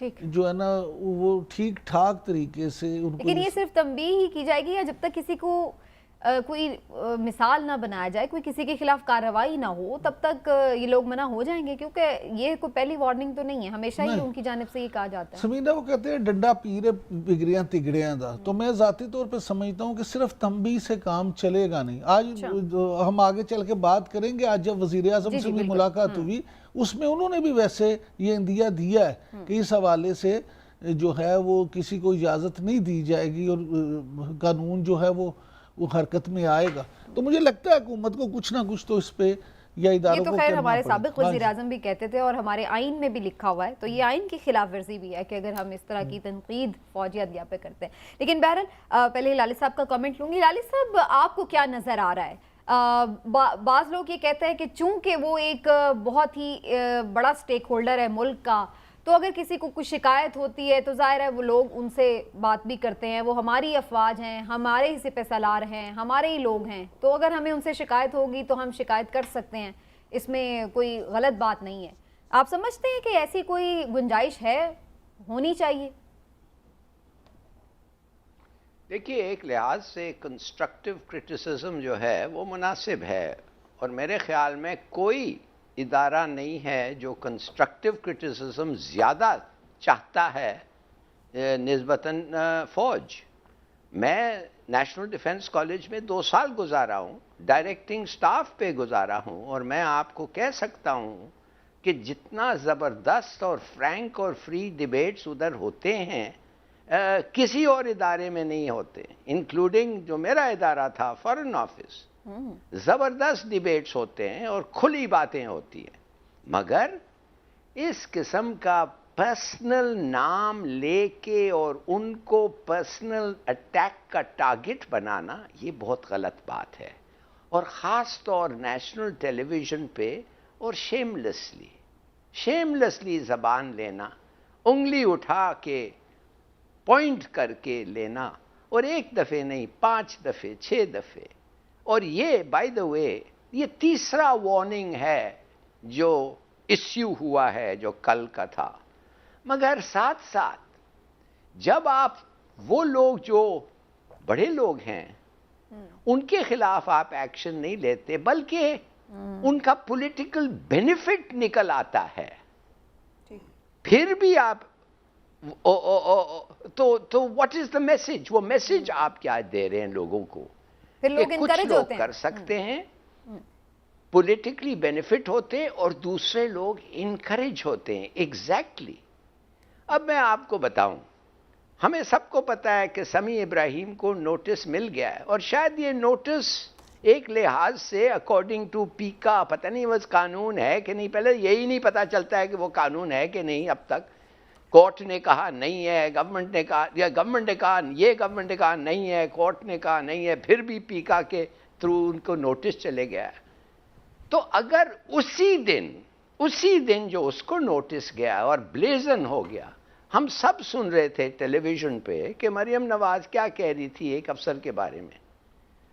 جو ہے نا وہ ٹھیک ٹھاک طریقے سے ان کو. لیکن یہ صرف تنبیہ ہی کی جائے گی یا جب تک کسی کو کوئی مثال نہ بنایا جائے, کوئی کسی کے خلاف کارروائی نہ ہو, تب تک یہ لوگ منع ہو جائیں گے؟ کیونکہ یہ کوئی پہلی وارننگ تو نہیں ہے, ہمیشہ ہی ان کی جانب سے یہ کہا جاتا ہے. سمینہ وہ کہتے ہیں ڈنڈا پیرے بگڑیاں تگڑیاں دا, تو میں ذاتی طور پہ سمجھتا ہوں کہ صرف تنبیہ سے کام چلے گا نہیں. آج ہم آگے چل کے بات کریں گے, آج جب وزیر اعظم سے بھی ملاقات ہوئی اس میں انہوں نے بھی ویسے یہ اندیہ دیا ہے کہ اس حوالے سے جو ہے وہ کسی کو اجازت نہیں دی جائے گی اور قانون جو ہے وہ حرکت میں آئے گا. تو مجھے لگتا ہے حکومت کو کچھ نہ کچھ تو اس پہ یا اداروں کو یہ تو خیر ہمارے سابق وزیر اعظم بھی کہتے تھے اور ہمارے آئین میں بھی لکھا ہوا ہے, تو یہ آئین کی خلاف ورزی بھی ہے کہ اگر ہم اس طرح کی تنقید فوجی عدلیہ پہ کرتے ہیں. لیکن بہرحال پہلے ہلالی صاحب کا کامنٹ لوں گی. ہلالی صاحب, آپ کو کیا نظر آ رہا ہے؟ بعض لوگ یہ کہتے ہیں کہ چونکہ وہ ایک بہت ہی بڑا سٹیک ہولڈر ہے ملک کا, تو اگر کسی کو کچھ شکایت ہوتی ہے تو ظاہر ہے وہ لوگ ان سے بات بھی کرتے ہیں, وہ ہماری افواج ہیں, ہمارے ہی سپہ سالار ہیں, ہمارے ہی لوگ ہیں, تو اگر ہمیں ان سے شکایت ہوگی تو ہم شکایت کر سکتے ہیں, اس میں کوئی غلط بات نہیں ہے. آپ سمجھتے ہیں کہ ایسی کوئی گنجائش ہے, ہونی چاہیے؟ دیکھیے, ایک لحاظ سے کنسٹرکٹیو کرٹیسزم جو ہے وہ مناسب ہے, اور میرے خیال میں کوئی ادارہ نہیں ہے جو کنسٹرکٹیو کرٹیسزم زیادہ چاہتا ہے نسبتاً فوج. میں نیشنل ڈیفنس کالج میں 2 سال گزارا ہوں, ڈائریکٹنگ سٹاف پہ گزارا ہوں, اور میں آپ کو کہہ سکتا ہوں کہ جتنا زبردست اور فرینک اور فری ڈیبیٹس ادھر ہوتے ہیں کسی اور ادارے میں نہیں ہوتے, انکلوڈنگ جو میرا ادارہ تھا فارن آفس. زبردست ڈیبیٹس ہوتے ہیں اور کھلی باتیں ہوتی ہیں, مگر اس قسم کا پرسنل نام لے کے اور ان کو پرسنل اٹیک کا ٹارگٹ بنانا یہ بہت غلط بات ہے, اور خاص طور نیشنل ٹیلی ویژن پہ, اور شیملسلی زبان لینا, انگلی اٹھا کے پوائنٹ کر کے لینا, اور ایک دفعہ نہیں 5 دفعے 6 دفعے. اور یہ بائی دا وے یہ تیسرا وارننگ ہے جو ایشو ہوا ہے جو کل کا تھا. مگر ساتھ ساتھ جب آپ وہ لوگ جو بڑے لوگ ہیں ان کے خلاف آپ ایکشن نہیں لیتے, بلکہ ان کا پولیٹیکل بینیفٹ نکل آتا ہے, پھر بھی آپ تو واٹ از دا میسج؟ وہ میسج آپ کیا دے رہے ہیں لوگوں کو؟ پھر لوگ کچھ لوگ کر سکتے ہیں, پولیٹیکلی بینیفٹ ہوتے ہیں, اور دوسرے لوگ انکریج ہوتے ہیں. ایگزیکٹلی. اب میں آپ کو بتاؤں, ہمیں سب کو پتا ہے کہ سمیع ابراہیم کو نوٹس مل گیا ہے, اور شاید یہ نوٹس ایک لحاظ سے اکارڈنگ ٹو پیکا, پتہ نہیں وہ قانون ہے کہ نہیں, پہلے یہی نہیں پتا چلتا ہے کہ وہ قانون ہے کہ نہیں. اب تک کورٹ نے کہا نہیں ہے, گورنمنٹ نے کہا, یا گورنمنٹ نے کہا, یہ گورنمنٹ نے کہا نہیں ہے, کورٹ نے کہا نہیں ہے, پھر بھی پیکا کے تھرو ان کو نوٹس چلے گیا ہے. تو اگر اسی دن جو اس کو نوٹس گیا اور بلیزن ہو گیا, ہم سب سن رہے تھے ٹیلی ویژن پہ کہ مریم نواز کیا کہہ رہی تھی ایک افسر کے بارے میں.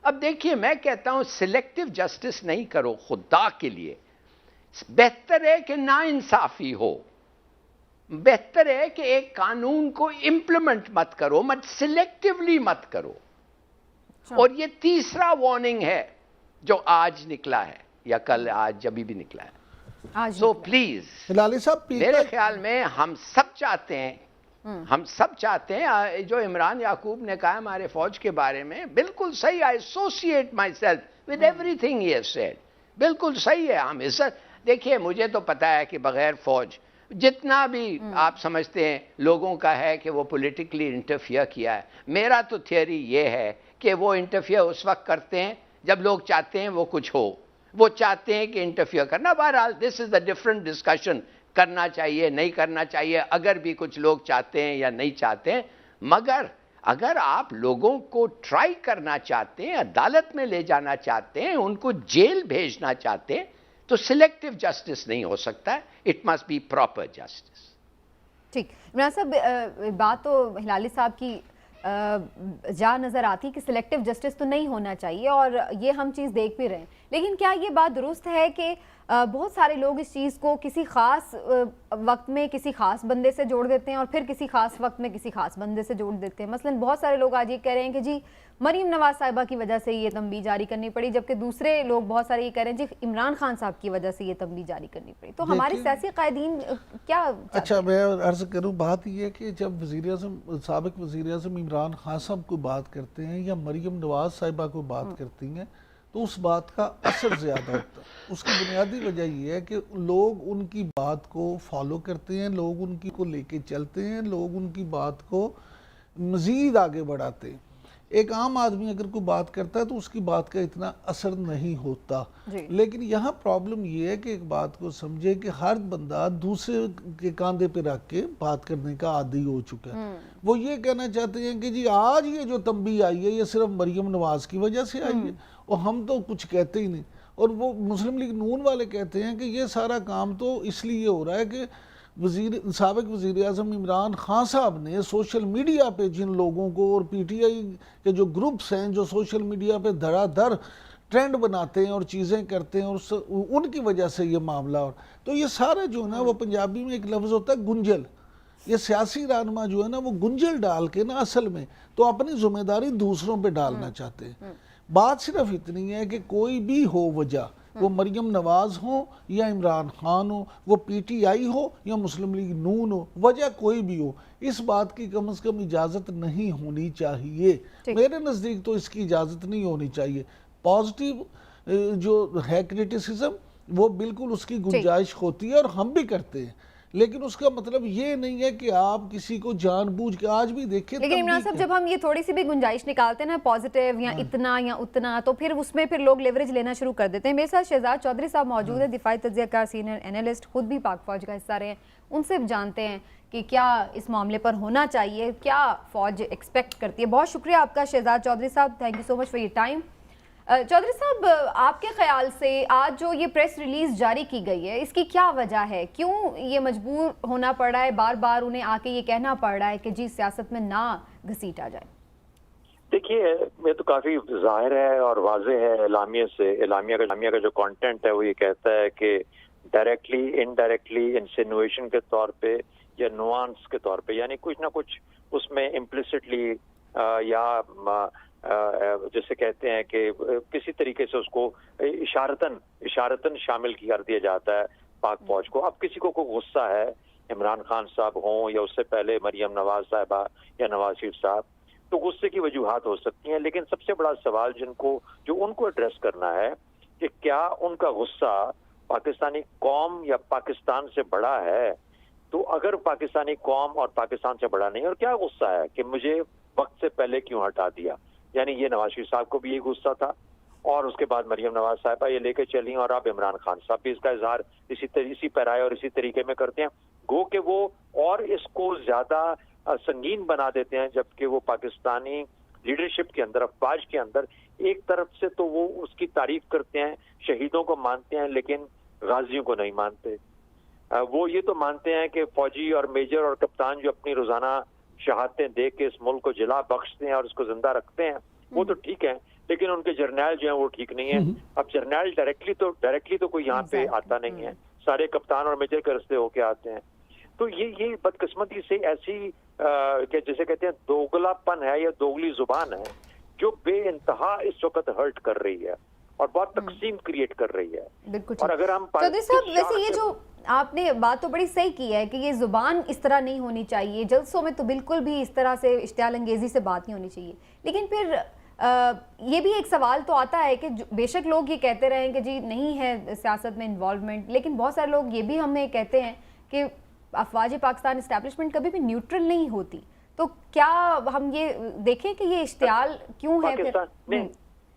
اب دیکھیے, میں کہتا ہوں سلیکٹو جسٹس نہیں کرو خدا کے لیے. بہتر ہے کہ نا انصافی ہو, بہتر ہے کہ ایک قانون کو امپلیمنٹ مت کرو, مت سلیکٹیولی مت کرو. اور یہ تیسرا وارننگ ہے جو آج نکلا ہے, یا کل, آج جبھی بھی نکلا ہے. سو پلیز, ہلالی صاحب, میرے خیال میں ہم سب چاہتے ہیں جو عمران یعقوب نے کہا ہمارے فوج کے بارے میں, بالکل صحیح. I associate myself with everything he has said, بالکل صحیح ہے. ہم عزت, دیکھیے مجھے تو پتا ہے کہ بغیر فوج جتنا بھی آپ سمجھتے ہیں لوگوں کا ہے کہ وہ پولیٹیکلی انٹرفیئر کیا ہے, میرا تو تھیوری یہ ہے کہ وہ انٹرفیئر اس وقت کرتے ہیں جب لوگ چاہتے ہیں وہ کچھ ہو, وہ چاہتے ہیں کہ انٹرفیئر کرنا. بہرحال دس از اے ڈفرنٹ ڈسکشن, کرنا چاہیے نہیں کرنا چاہیے, اگر بھی کچھ لوگ چاہتے ہیں یا نہیں چاہتے ہیں. مگر اگر آپ لوگوں کو ٹرائی کرنا چاہتے ہیں, عدالت میں لے جانا چاہتے ہیں, ان کو جیل بھیجنا چاہتے ہیں, تو سلیکٹیو جسٹس نہیں ہو سکتا ہے, it must be proper justice. ٹھیک. عمران صاحب, بات تو ہلالی صاحب کی جا نظر آتی کہ سلیکٹیو جسٹس تو نہیں ہونا چاہیے, اور یہ ہم چیز دیکھ بھی رہے ہیں. لیکن کیا یہ بات درست ہے کہ بہت سارے لوگ اس چیز کو کسی خاص وقت میں کسی خاص بندے سے جوڑ دیتے ہیں اور پھر کسی خاص وقت میں کسی خاص بندے سے جوڑ دیتے ہیں؟ مثلا بہت سارے لوگ آج یہ کہہ رہے ہیں کہ جی مریم نواز صاحبہ کی وجہ سے یہ تنبیہ جاری کرنی پڑی، جبکہ دوسرے لوگ بہت سارے یہ کہہ رہے ہیں جی عمران خان صاحب کی وجہ سے یہ تنبیہ جاری کرنی پڑی۔ تو ہمارے سیاسی قائدین کیا اچھا میں عرض کروں، بات یہ ہے کہ جب سابق وزیر اعظم عمران خان صاحب کو بات کرتے ہیں یا مریم نواز صاحبہ کو بات کرتی ہیں تو اس بات کا اثر زیادہ ہوتا ہے۔ اس کی بنیادی وجہ یہ ہے کہ لوگ ان کی بات کو فالو کرتے ہیں، لوگ ان کی کو لے کے چلتے ہیں، لوگ ان کی بات کو مزید آگے بڑھاتے ہیں۔ ایک عام آدمی اگر کوئی بات کرتا ہے تو اس کی بات کا اتنا اثر نہیں ہوتا، لیکن یہاں پرابلم یہ ہے کہ ایک بات کو سمجھے کہ ہر بندہ دوسرے کے کاندھے پہ رکھ کے بات کرنے کا عادی ہو چکا ہے۔ وہ یہ کہنا چاہتے ہیں کہ جی آج یہ جو تنبیہ آئی ہے یہ صرف مریم نواز کی وجہ سے آئی ہے اور ہم تو کچھ کہتے ہی نہیں۔ اور وہ مسلم لیگ نون والے کہتے ہیں کہ یہ سارا کام تو اس لیے ہو رہا ہے کہ سابق وزیر اعظم عمران خان صاحب نے سوشل میڈیا پہ جن لوگوں کو، اور پی ٹی آئی کے جو گروپس ہیں جو سوشل میڈیا پہ دھڑا دھڑ ٹرینڈ بناتے ہیں اور چیزیں کرتے ہیں، اور ان کی وجہ سے یہ معاملہ تو یہ سارا جو ہے نا وہ پنجابی میں ایک لفظ ہوتا ہے گنجل۔ یہ سیاسی رہنما جو ہے نا وہ گنجل ڈال کے نا اصل میں تو اپنی ذمہ داری دوسروں پہ ڈالنا چاہتے ہیں۔ بات صرف اتنی ہے کہ کوئی بھی ہو وجہ، وہ مریم نواز ہو یا عمران خان ہو، وہ پی ٹی آئی ہو یا مسلم لیگ نون ہو، وجہ کوئی بھی ہو، اس بات کی کم از کم اجازت نہیں ہونی چاہیے۔ میرے نزدیک تو اس کی اجازت نہیں ہونی چاہیے۔ پازیٹیو جو ہے کرٹیسزم وہ بالکل اس کی گنجائش ہوتی ہے اور ہم بھی کرتے ہیں، لیکن اس کا مطلب یہ نہیں ہے کہ آپ کسی کو جان بوجھ کے آج بھی دیکھیں۔ لیکن عمران صاحب جب ہم یہ تھوڑی سی بھی گنجائش نکالتے ہیں نا پازیٹیو یا اتنا یا اتنا، تو پھر اس میں پھر لوگ لیوریج لینا شروع کر دیتے ہیں۔ میرے ساتھ شہزاد چودھری صاحب موجود ہیں، دفاعی تجزیہ کار سینئر اینالسٹ، خود بھی پاک فوج کا حصہ رہے ہیں۔ ان سے جانتے ہیں کہ کیا اس معاملے پر ہونا چاہیے، کیا فوج ایکسپیکٹ کرتی ہے۔ بہت شکریہ آپ کا Shahzad Chaudhry sahib, thank you so much for your time. Chaudhry sahib آپ کے خیال سے آج جو یہ پریس ریلیز جاری کی گئی ہے اس کی کیا وجہ ہے؟ کیوں یہ مجبور ہونا پڑ رہا ہے، بار بار انہیں آ کے یہ کہنا پڑ رہا ہے کہ جی سیاست میں نہ گھسیٹا جائے؟ دیکھیے یہ تو کافی ظاہر ہے اور واضح ہے اعلامیہ سے۔ اعلامیہ کا جو کانٹینٹ ہے وہ یہ کہتا ہے کہ ڈائریکٹلی انڈائریکٹلی انسینویشن کے طور پہ یا نوانس کے طور پہ، یعنی کچھ نہ کچھ اس میں امپلیسٹلی یا جیسے کہتے ہیں کہ کسی طریقے سے اس کو اشارتاً شامل کر دیا جاتا ہے پاک فوج کو۔ اب کسی کو کوئی غصہ ہے، عمران خان صاحب ہوں یا اس سے پہلے مریم نواز صاحبہ یا نواز شریف صاحب، تو غصے کی وجوہات ہو سکتی ہیں، لیکن سب سے بڑا سوال جو ان کو ایڈریس کرنا ہے کہ کیا ان کا غصہ پاکستانی قوم یا پاکستان سے بڑا ہے؟ تو اگر پاکستانی قوم اور پاکستان سے بڑا نہیں، اور کیا غصہ ہے کہ مجھے وقت سے پہلے کیوں ہٹا دیا؟ یعنی یہ نواز شریف صاحب کو بھی یہ غصہ تھا، اور اس کے بعد مریم نواز صاحبہ یہ لے کے چلی، اور اب عمران خان صاحب بھی اس کا اظہار اسی پیرائے اور اسی طریقے میں کرتے ہیں، گو کہ وہ اور اس کو زیادہ سنگین بنا دیتے ہیں، جبکہ وہ پاکستانی لیڈرشپ کے اندر، افواج کے اندر ایک طرف سے تو وہ اس کی تعریف کرتے ہیں، شہیدوں کو مانتے ہیں، لیکن غازیوں کو نہیں مانتے۔ وہ یہ تو مانتے ہیں کہ فوجی اور میجر اور کپتان جو اپنی روزانہ شہادتیں دے کے اس ملک کو جلا بخشتے ہیں اور اس کو زندہ رکھتے ہیں وہ تو ٹھیک ہے، لیکن ان کے جرنیل جو ہیں وہ ٹھیک نہیں ہیں۔ اب جرنیل ڈائریکٹلی تو کوئی یہاں پہ آتا نہیں ہے، سارے کپتان اور میجر کے رستے ہو کے آتے ہیں۔ تو یہ بدقسمتی سے ایسی کہ جیسے کہتے ہیں دوگلا پن ہے یا دوگلی زبان ہے جو بے انتہا اس وقت ہرٹ کر رہی ہے اور بہت تقسیم کریٹ کر رہی ہے۔ بالکل۔ اور اگر ہم چودھری صاحب ویسے یہ جو آپ نے بات تو بڑی صحیح کی ہے کہ یہ زبان اس طرح نہیں ہونی چاہیے، جلسوں میں تو بالکل بھی اس طرح سے اشتعال انگیزی سے بات نہیں ہونی چاہیے، لیکن پھر یہ بھی ایک سوال تو آتا ہے کہ بے شک لوگ یہ کہتے رہیں کہ جی نہیں ہے سیاست میں انوالومنٹ، لیکن بہت سارے لوگ یہ بھی ہمیں کہتے ہیں کہ افواج پاکستان اسٹیبلشمنٹ کبھی بھی نیوٹرل نہیں ہوتی، تو کیا ہم یہ دیکھیں کہ یہ اشتعال کیوں ہے پھر؟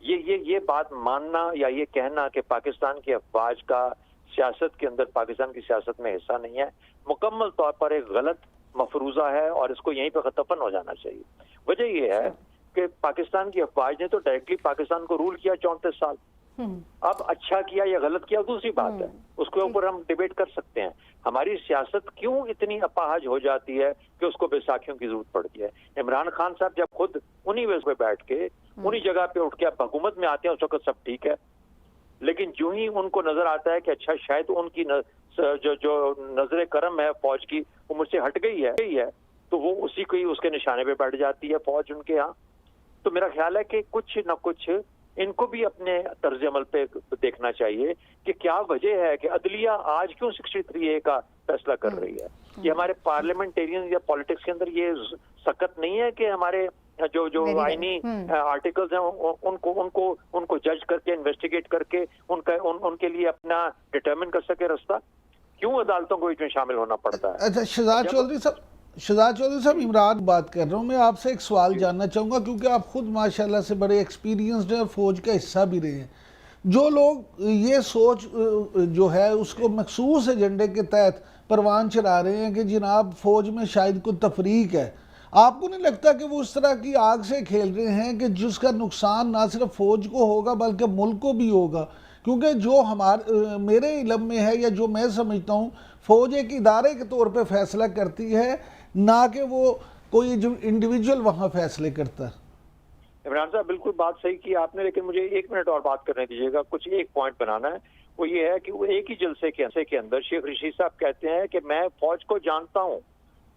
یہ بات ماننا یا یہ کہنا کہ پاکستان کی افواج کا سیاست کے اندر پاکستان کی سیاست میں حصہ نہیں ہے، مکمل طور پر ایک غلط مفروضہ ہے اور اس کو یہیں پہ ختم ہو جانا چاہیے۔ وجہ یہ ہے کہ پاکستان کی افواج نے تو ڈائریکٹلی پاکستان کو رول کیا 34 سال، اب اچھا کیا یا غلط کیا دوسری بات ہے، اس کے اوپر ہم ڈیبیٹ کر سکتے ہیں۔ ہماری سیاست کیوں اتنی اپاہج ہو جاتی ہے کہ اس کو بیساکھیوں کی ضرورت پڑتی ہے؟ عمران خان صاحب جب خود انہی ویز پہ بیٹھ کے انہی جگہ پہ اٹھ کے اب حکومت میں آتے ہیں اس وقت سب ٹھیک ہے، لیکن جو ہی ان کو نظر آتا ہے کہ اچھا شاید ان کی جو نظر کرم ہے فوج کی وہ مجھ سے ہٹ گئی ہے تو وہ اسی کو ہی اس کے نشانے پہ بیٹھ جاتی ہے فوج ان کے ہاں. تو میرا خیال ہے کہ کچھ نہ کچھ ان کو بھی اپنے طرز عمل پہ دیکھنا چاہیے کہ کیا وجہ ہے کہ عدلیہ آج کیوں 63A کا فیصلہ کر رہی ہے. یہ ہمارے پارلیمنٹیرین یا پالیٹکس کے اندر یہ سخت نہیں ہے کہ ہمارے جو آئینی آرٹیکلز ہیں ان کو جج کر کے انویسٹیگیٹ کر کے ان کے لیے اپنا ڈٹرمن کر سکے راستہ. کیوں عدالتوں کو اس میں شامل ہونا پڑتا ہے؟ اچھا شہزاد چودھری صاحب عمران بات کر رہا ہوں. میں آپ سے ایک سوال جاننا چاہوں گا کیونکہ آپ خود ماشاءاللہ سے بڑے ایکسپیرینسڈ ہیں اور فوج کا حصہ بھی رہے ہیں. جو لوگ یہ سوچ جو ہے اس کو مخصوص ایجنڈے کے تحت پروان چڑھا رہے ہیں کہ جناب فوج میں شاید کوئی تفریق ہے, آپ کو نہیں لگتا کہ وہ اس طرح کی آگ سے کھیل رہے ہیں کہ جس کا نقصان نہ صرف فوج کو ہوگا بلکہ ملک کو بھی ہوگا؟ کیونکہ جو میرے علم میں ہے یا جو میں سمجھتا ہوں, فوج ایک ادارے کے طور پہ فیصلہ کرتی ہے, نہ کہ وہ کوئی جو انڈیویجول وہاں فیصلے کرتا ہے. عمران صاحب بالکل بات صحیح کی آپ نے, لیکن مجھے 1 منٹ اور بات کرنے دیجیے گا. کچھ ایک پوائنٹ بنانا ہے, وہ یہ ہے کہ وہ ایک ہی جلسے کے اندر شیخ رشید صاحب کہتے ہیں کہ میں فوج کو جانتا ہوں,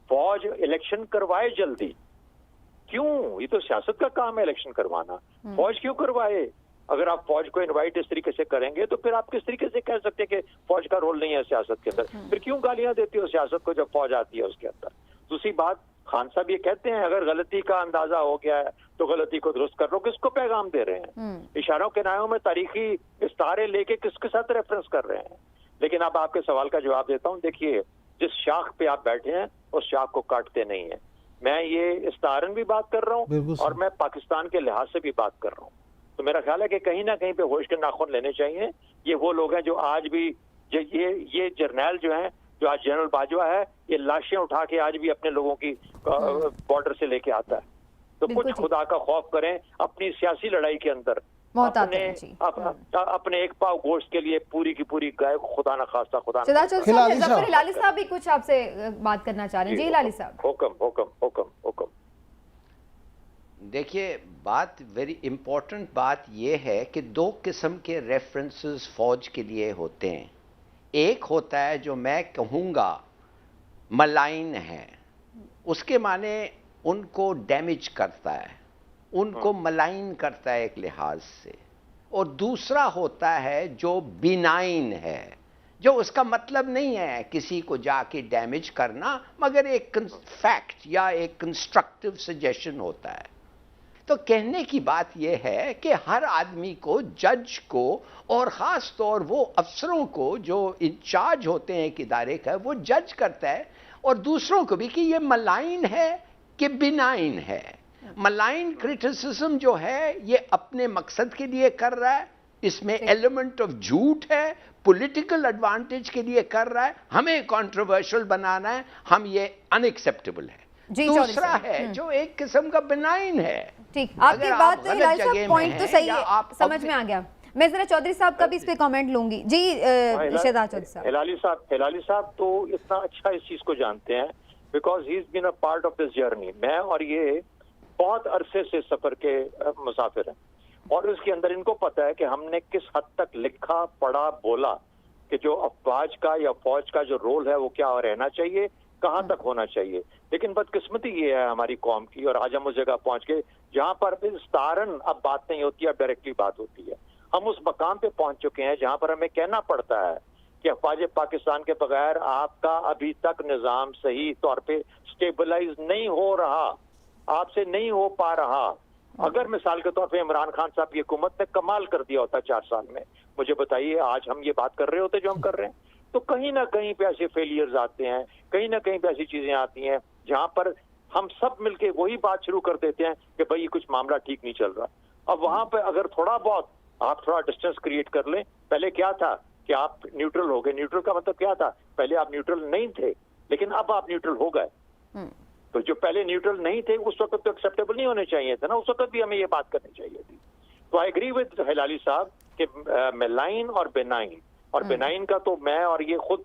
فوج الیکشن کروائے جلدی. کیوں؟ یہ تو سیاست کا کام ہے الیکشن کروانا. فوج کیوں کروائے؟ اگر آپ فوج کو انوائٹ اس طریقے سے کریں گے تو پھر آپ کس طریقے سے کہہ سکتے ہیں کہ فوج کا رول نہیں ہے سیاست کے اندر؟ پھر کیوں گالیاں دیتی ہو سیاست کو جب فوج آتی ہے اس کے اندر؟ دوسری بات, خان صاحب یہ کہتے ہیں اگر غلطی کا اندازہ ہو گیا ہے تو غلطی کو درست کر لو. کس کو پیغام دے رہے ہیں؟ اشاروں کنایوں میں تاریخی استعارے لے کے کس کے ساتھ ریفرنس کر رہے ہیں؟ لیکن اب آپ کے سوال کا جواب دیتا ہوں. دیکھیے, جس شاخ پہ آپ بیٹھے ہیں اس شاخ کو کاٹتے نہیں ہیں. میں یہ استعارن بھی بات کر رہا ہوں اور میں پاکستان کے لحاظ سے بھی بات کر رہا ہوں. تو میرا خیال ہے کہ کہیں نہ کہیں پہ ہوش کے ناخن لینے چاہیے. یہ وہ لوگ ہیں جو آج بھی یہ جرنیل جو ہیں, جو آج جنرل باجوہ ہے, یہ لاشیں اٹھا کے آج بھی اپنے لوگوں کی بارڈر سے لے کے آتا ہے. تو کچھ خدا کا خوف کریں اپنی سیاسی لڑائی کے اندر. اپنے ایک پاؤ گوشت کے لیے پوری کی پوری گائے خدا نہ خواستہ خدا نہ. ظفر ہلالی صاحب بھی کچھ آپ سے بات کرنا چاہ رہے ہیں. جی ہلالی صاحب. حکم. دیکھیے, بات ویری امپورٹنٹ بات یہ ہے کہ 2 قسم کے ریفرنسز فوج کے لیے ہوتے ہیں. ایک ہوتا ہے جو میں کہوں گا ملائن ہے, اس کے معنی ان کو ڈیمیج کرتا ہے, ان کو ملائن کرتا ہے ایک لحاظ سے. اور دوسرا ہوتا ہے جو بینائن ہے, جو اس کا مطلب نہیں ہے کسی کو جا کے ڈیمیج کرنا, مگر ایک فیکٹ یا ایک کنسٹرکٹیو سجیشن ہوتا ہے. تو کہنے کی بات یہ ہے کہ ہر آدمی کو, جج کو, اور خاص طور وہ افسروں کو جو انچارج ہوتے ہیں ایک ادارے کا, وہ جج کرتا ہے, اور دوسروں کو بھی کہ یہ ملائن ہے کہ بینائن ہے. ملائن کرٹیسزم جو ہے یہ اپنے مقصد کے لیے کر رہا ہے, اس میں ایلیمنٹ آف جھوٹ ہے, پولیٹیکل ایڈوانٹیج کے لیے کر رہا ہے, ہمیں کنٹروورشل بنانا ہے, ہم یہ ان ایکسیپٹیبل ہے. دوسرا ہے جو ایک قسم کا بنائن ہے. ٹھیک, آپ کی بات ہلالی صاحب پوائنٹ تو صحیح ہے, سمجھ میں آ گیا. میں ذرا چودھری صاحب کا بھی اس پہ کامنٹ لوں گی. جی شہزاد چودھری صاحب. ہلالی صاحب تو اتنا اچھا اس چیز کو جانتے ہیں because he is been a part of this journey. میں اور یہ بہت عرصے سے سفر کے مسافر ہیں, اور اس کے اندر ان کو پتا ہے کہ ہم نے کس حد تک لکھا, پڑھا, بولا کہ جو افواج کا یا فوج کا جو رول ہے وہ کیا رہنا چاہیے, کہاں تک ہونا چاہیے. لیکن بدقسمتی یہ ہے ہماری قوم کی, اور آج ہم اس جگہ پہنچ کے جہاں پر استعارن اب بات نہیں ہوتی, اب ڈائریکٹلی بات ہوتی ہے. ہم اس مقام پہ پہنچ چکے ہیں جہاں پر ہمیں کہنا پڑتا ہے کہ افواج پاکستان کے بغیر آپ کا ابھی تک نظام صحیح طور پہ سٹیبلائز نہیں ہو رہا, آپ سے نہیں ہو پا رہا. اگر مثال کے طور پہ عمران خان صاحب کی حکومت نے کمال کر دیا ہوتا 4 سال میں, مجھے بتائیے آج ہم یہ بات کر رہے ہوتے جو ہم کر رہے ہیں. تو کہیں نہ کہیں پہ ایسے فیلیئرز آتے ہیں, کہیں نہ کہیں پہ ایسی چیزیں آتی ہیں جہاں پر ہم سب مل کے وہی بات شروع کر دیتے ہیں کہ بھئی کچھ معاملہ ٹھیک نہیں چل رہا. اب وہاں پہ اگر تھوڑا بہت آپ تھوڑا ڈسٹینس کریٹ کر لیں. پہلے کیا تھا کہ آپ نیوٹرل ہو گئے. نیوٹرل کا مطلب کیا تھا, پہلے آپ نیوٹرل نہیں تھے لیکن اب آپ نیوٹرل ہو گئے. تو جو پہلے نیوٹرل نہیں تھے اس وقت تو ایکسیپٹیبل نہیں ہونے چاہیے تھے نا, اس وقت بھی ہمیں یہ بات کرنی چاہیے تھی. تو آئی ایگری ود ہلالی صاحب کہ ملائن اور بینائن, اور بینائن کا تو میں اور یہ خود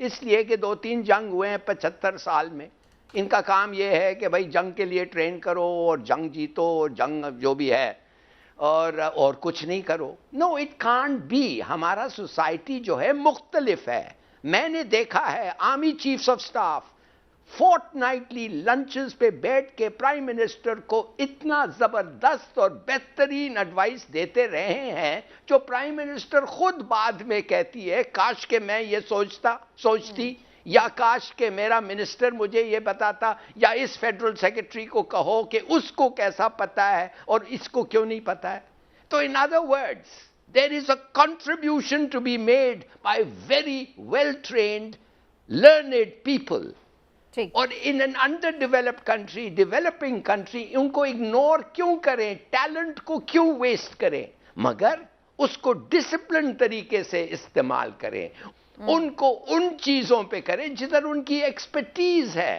اس لیے کہ 2-3 جنگ ہوئے ہیں 75 سال میں. ان کا کام یہ ہے کہ بھائی جنگ کے لیے ٹرین کرو اور جنگ جیتو اور جنگ جو بھی ہے اور کچھ نہیں کرو. No it can't be. ہمارا سوسائٹی جو ہے مختلف ہے. میں نے دیکھا ہے army chiefs of staff fortnightly lunches پہ بیٹھ کے پرائم منسٹر کو اتنا زبردست اور بہترین ایڈوائس دیتے رہے ہیں جو پرائم منسٹر خود بعد میں کہتی ہے کاش کہ میں یہ سوچتی یا کاش کہ میرا منسٹر مجھے یہ بتاتا یا اس فیڈرل سیکرٹری کو کہو کہ اس کو کیسا پتا ہے اور اس کو کیوں نہیں پتا ہے. تو in other words there is a contribution to be made by very well trained learned people. اور in an under developed country developing country in کو اگنور کیوں کریں, ٹیلنٹ کو کیوں ویسٹ کریں, مگر اس کو ڈسپلن طریقے سے استعمال کریں, ان کو ان چیزوں پہ کریں جدھر ان کی ایکسپرٹیز ہے.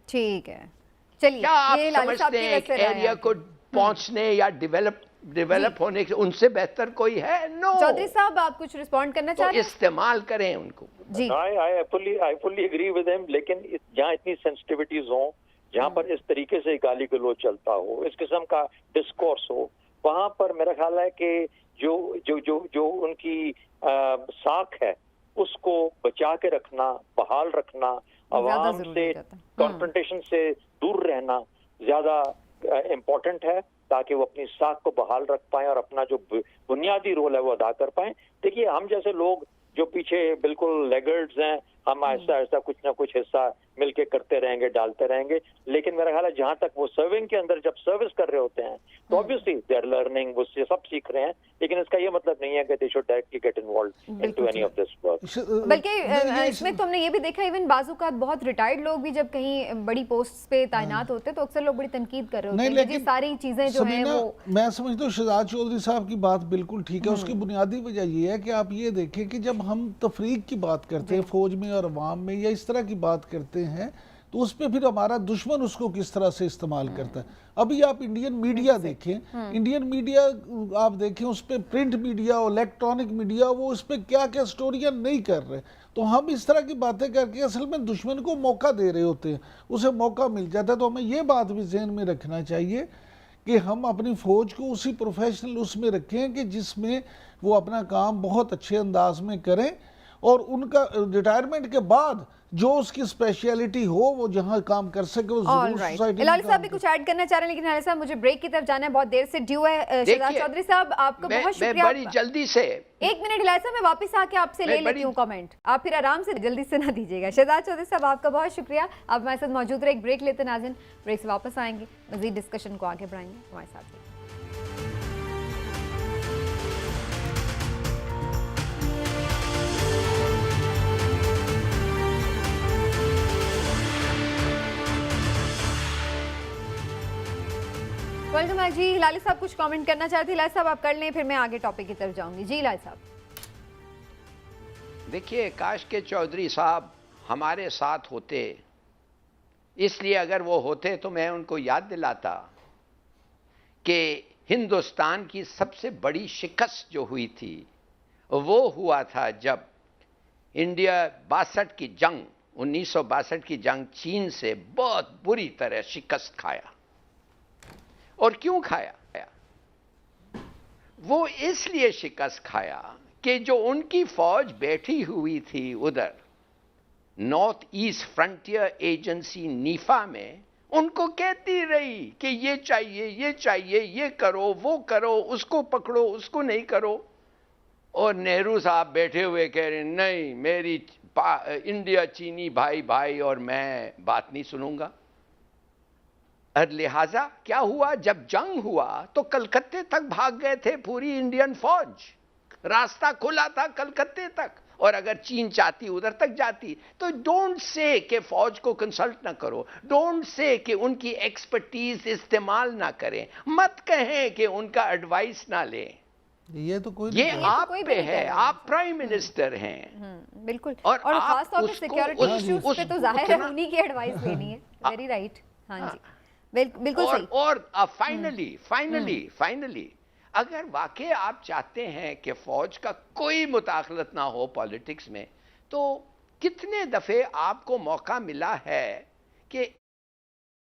ٹھیک ہے چلیے. کیا آپ سمجھتے ہیں ایک ایریا کو پہنچنے یا ڈیولپ ہونے کے ان سے بہتر کوئی ہے؟ نو. چودھری صاحب آپ کچھ رسپونڈ کرنا چاہ رہے ہیں؟ استعمال کریں ان کو. جی I fully agree with him. لیکن جہاں اتنی سینسٹیوٹیز ہوں, جہاں پر اس طریقے سے گالی گلوچ چلتا ہو, اس قسم کا ڈسکورس ہو, وہاں پر میرا خیال ہے کہ جو ان کی ساکھ ہے اس کو بچا کے رکھنا, بحال رکھنا, عوام سے کانفرنٹیشن سے دور رہنا زیادہ امپورٹنٹ ہے تاکہ وہ اپنی ساکھ کو بحال رکھ پائیں اور اپنا جو بنیادی رول ہے وہ ادا کر پائیں. دیکھیے ہم جیسے لوگ جو پیچھے بالکل لیگرڈز ہیں, ہم آہستہ آہستہ کچھ نہ کچھ حصہ مل کے کرتے رہیں گے, ڈالتے رہیں گے, لیکن میرا خیال ہے جہاں تک وہ سرونگ کے اندر جب سروس کر رہے ہوتے ہیں تو obviously they are learning, وہ سب سیکھ رہے ہیں, لیکن اس کا یہ مطلب نہیں ہے کہ they should directly get involved into any of this work. بلکہ اس میں تو ہم نے یہ بھی دیکھا ایون بعض اوقات بہت ریٹائرڈ لوگ بھی جب کہیں بڑی پوسٹ پہ تعینات ہوتے ہیں تو اکثر لوگ بڑی تنقید کر رہے ہوتے ہیں کہ ساری چیزیں جو ہیں وہ. میں سمجھتا ہوں شہزاد چودھری صاحب کی بات بالکل ٹھیک ہے. اس کی بنیادی وجہ یہ ہے کہ آپ یہ دیکھیں کہ جب ہم تفریق کی بات کرتے ہیں فوج میں اور عوام میں یا اس طرح کی بات کرتے ہیں تو اس پہ پھر ہمارا دشمن اس کو کس طرح سے استعمال کرتا ہے. ابھی آپ انڈین میڈیا دیکھیں, انڈین میڈیا آپ دیکھیں, اس پہ پرنٹ میڈیا اور الیکٹرانک میڈیا وہ اس پہ کیا کیا سٹوریاں نہیں کر رہے. تو ہم اس طرح کی باتیں کر کے اصل میں دشمن کو موقع دے رہے ہوتے ہیں, اسے موقع مل جاتا ہے. تو ہمیں یہ بات بھی ذہن میں رکھنا چاہیے کہ ہم اپنی فوج کو اسی پروفیشنل اس میں رکھیں کہ جس میں وہ اپنا کام بہت اچھے انداز میں کریں, اور ان کا ریٹائرمنٹ کے بعد جو اس کی اسپیشیلٹی ہو وہ جہاں کام کر سکے وہ ضرور سوسائٹی. ہلالی صاحب بھی کچھ ایڈ کرنا چاہ رہے ہیں, لیکن ہلالی صاحب مجھے بریک کی طرف جانا ہے, بہت دیر سے ڈیو ہے. شہزاد چودھری صاحب آپ کو بہت شکریہ. بڑی جلدی سے ایک منٹ ہلالی صاحب, میں واپس آ کے آپ سے لے لیتی ہوں کامنٹ, آپ پھر آرام سے جلدی سے نہ دیجیے گا. شہزاد چودھری صاحب آپ کا بہت شکریہ, آپ ہمارے ساتھ موجود رہے. ایک بریک لیتے ناظرین, بریک سے واپس آئیں گے, مزید ڈسکشن کو آگے بڑھائیں گے. ہمارے ساتھ ویلکم بیک. جی ہلالی صاحب کچھ کامنٹ کرنا چاہتے ہیں. ہلالی صاحب آپ کر لیں, پھر میں آگے ٹاپک کی طرف جاؤں گی. جی ہلالی صاحب. دیکھیے کاش کے چودھری صاحب ہمارے ساتھ ہوتے, اس لیے اگر وہ ہوتے تو میں ان کو یاد دلاتا کہ ہندوستان کی سب سے بڑی شکست جو ہوئی تھی وہ ہوا تھا جب انڈیا 62 کی جنگ 1962 کی جنگ چین سے بہت بری طرح شکست کھایا. اور کیوں کھایا؟ وہ اس لیے شکست کھایا کہ جو ان کی فوج بیٹھی ہوئی تھی ادھر نارتھ ایسٹ فرنٹیئر ایجنسی نیفا میں, ان کو کہتی رہی کہ یہ چاہیے, یہ چاہیے, یہ کرو, وہ کرو, اس کو پکڑو, اس کو نہیں کرو. اور نہرو صاحب بیٹھے ہوئے کہہ رہے ہیں نہیں, میری انڈیا چینی بھائی بھائی اور میں بات نہیں سنوں گا. لہذا کیا ہوا, جب جنگ ہوا تو کلکتے تک بھاگ گئے تھے پوری انڈین فوج, راستہ کھلا تھا کلکتے تک, اور اگر چین چاہتی ادھر تک جاتی. تو ڈونٹ سے کہ فوج کو کنسلٹ نہ کرو, ڈونٹ سے کہ ان کی ایکسپرٹیز استعمال نہ کریں, مت کہیں کہ ان کا ایڈوائس نہ لیں. یہ تو کوئی یہ آپ پہ ہے, آپ پرائم منسٹر ہیں. بالکل, اور خاص طور پہ سیکیورٹی ایشوز پہ تو ظاہر ہے انہی کی ایڈوائس لینی ہے. Very right. ہاں جی بالکل صحیح. اور فائنلی اگر واقعی آپ چاہتے ہیں کہ فوج کا کوئی مداخلت نہ ہو پالیٹکس میں, تو کتنے دفعے آپ کو موقع ملا ہے کہ